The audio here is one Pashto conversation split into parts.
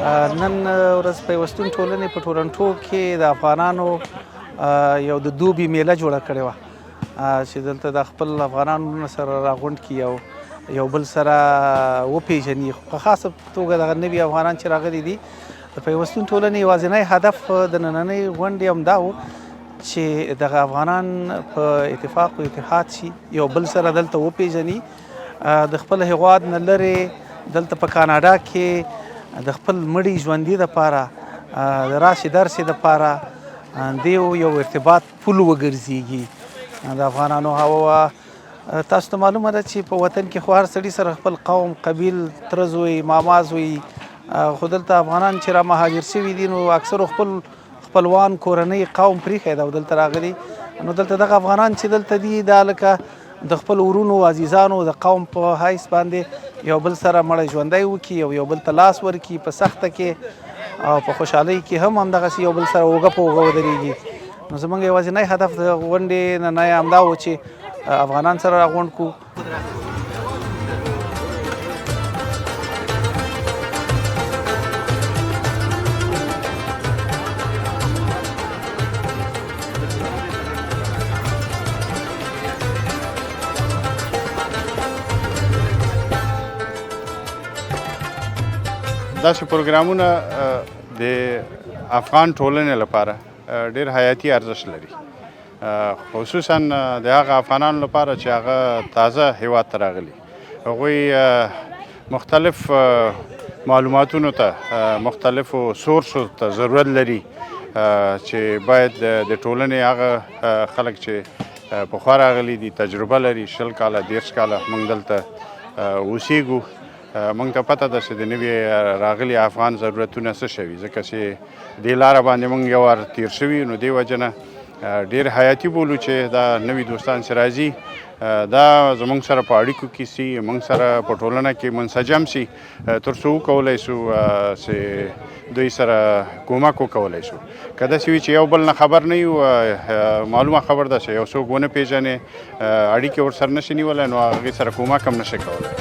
نن ورځ پیوستون ټولنې په ټورنټو کې د افغانانو یو د دوبي میله جوړه کړې وه چې دلته د خپل افغانانو سره راغونډ کړي او یو بل سره وپېژني. په خاصه توګه دغه نوي افغانان چې راغلي دي د پیوستون ټولنې یوازینی هدف د نننۍ غونډې همدا و چې دغه افغانان په اتفاق و اتحاد شي، یو بل سره دلته وپېژني، د خپل هېواد نه لرې دلته په کاناډا کې د خپل مړي ژوندي دپاره د راشي درسي دپاره دیو یو ارتباط پول وګرځېږي د افغانانو. هوا تاسو ته معلومه ده چې په وطن کې خو هر سړي سره خپل قوم، قبیل، تره زوی، ماما زوی، خو دلته افغانان چې را مهاجر شوي دي نو اکثرو خپلوان، کورنۍ، قوم پرېښی ده او دلته راغلي. نو دلته دغه افغانان چې دلته دي دا لکه د خپل ورونو، عزیزانو، د قوم په حیث باندې یو بل سره مړی ژوندی وکړي او یو بل ته لاس ورکړي په سخته کې او په خوشحالۍ کې هم همدغسې یو بل سره اوږه په اوږه ودرېږي. نو زموږ یوازینی هدف د غونډې نننی همدا و چې افغانان سره راغونډ کړو. داسې پروګرامونه د افغان ټولنې لپاره ډېر حیاتي ارزښت لري، خصوصا د هغه افغانانو لپاره چې هغه تازه هیواد ته راغلي. هغوی مختلف معلوماتونو ته، مختلفو سورسو ته ضرورت لري چې باید د ټولنې هغه خلک چې پخوا راغلي دي، تجربه لري، 20 کاله 30 کاله موږ دلته اوسېږو، موږ ته پته ده چې د نوي راغلي افغان ضرورتونه څه شوي، ځکه چې دې لاره باندې موږ یو وار تیر شوي. نو دې وجه نه ډېر حیاتي بولو چې دا نوي دوستان چې راځي دا زموږ سره په اړیکو کې سي، موږ سره په ټولنه کې منسجم سي، تر څو وکولی سو چې دوی سره کومک وکولی سو. که داسې وي چې یو بل نه خبر نه یو، معلومه خبر ده چې یو څوک ونه پېژنې، اړیکې ورسره نشي نیولی، نو هغې سره کومک هم نشي کولی.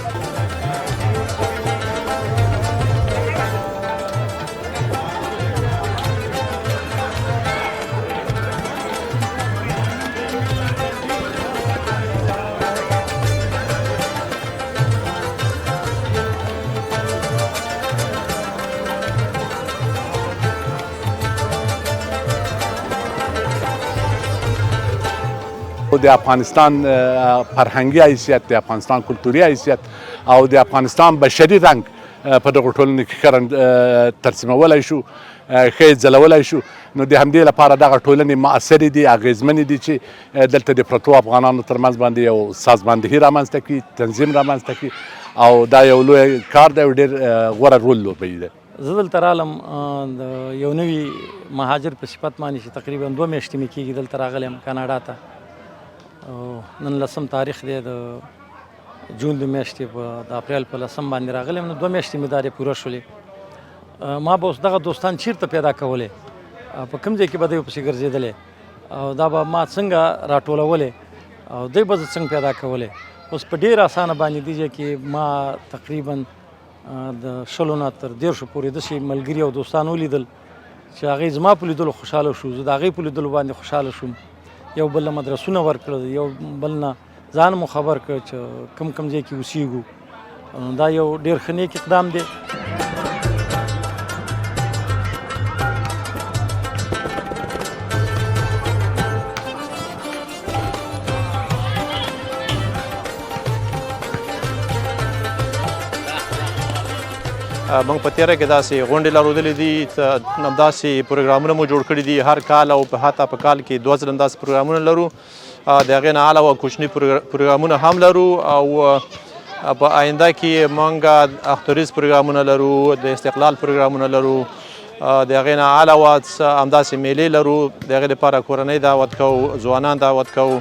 د افغانستان فرهنګي حیثیت، د افغانستان کلتوري حیثیت او د افغانستان بشري رنګ په دغو ټولنو کې ښه ترسیمولی شو، ښه یې ځلولی شو. نو د همدې لپاره دغه ټولنې مؤثرې دي، اغېزمنې دي چې دلته د پرتو افغانانو ترمنځ باندې یو سازماندهي رامنځته کړي، تنظیم رامنځته کړي، او دا یو لوی کار دی او ډېر غوره رول لوبوي دی. زه دلته رالم د یو نوي مهاجر په صفت باندې چې تقریبا 2 میاشتې مې کېږي دلته راغلی یم کاناډا ته. نن 10 تاریخ دی، د جون د میاشتې د اپریل په 10 باندې راغلی یم. نو 2 میاشتې مې دا پوره شولې. ما به اوس دغه دوستان چیرته پیدا کولی، په کوم ځای کې به دوی پسې ګرځېدلی او دا به ما څنګه راټولولی او دوی به زه څنګه پیدا کولی. اوس په ډېر اسانه باندې دې ځای کې ما تقریبا د 20 نه تر 30 پورې داسې ملګري او دوستان ولیدل چې هغوی زما په لیدلو خوشحاله شو، زه د هغوی په لیدلو باندې خوشحاله شوم. یو بل له مدرسونه ورکړل، یو بل نه ځان مو خبر کړ چې کوم ځای کې اوسېږو. دا یو ډېر ښه نیک اقدام دی. موږ په تېره کې داسې غونډې لرودلې دي، همداسې پروګرامونه مو جوړ کړي دي هر کال، او حتی په کال کې 2 ځله همداسې پروګرامونه لرو. د هغې نه علاوه کوچني پروګرامونه هم لرو، او په آینده کې موږ اختریز پروګرامونه لرو، د استقلال پروګرامونه لرو، د هغې نه علاوه همداسې میلې لرو. د هغې لپاره کورنۍ دعوت کوو، ځوانان دعوت کوو.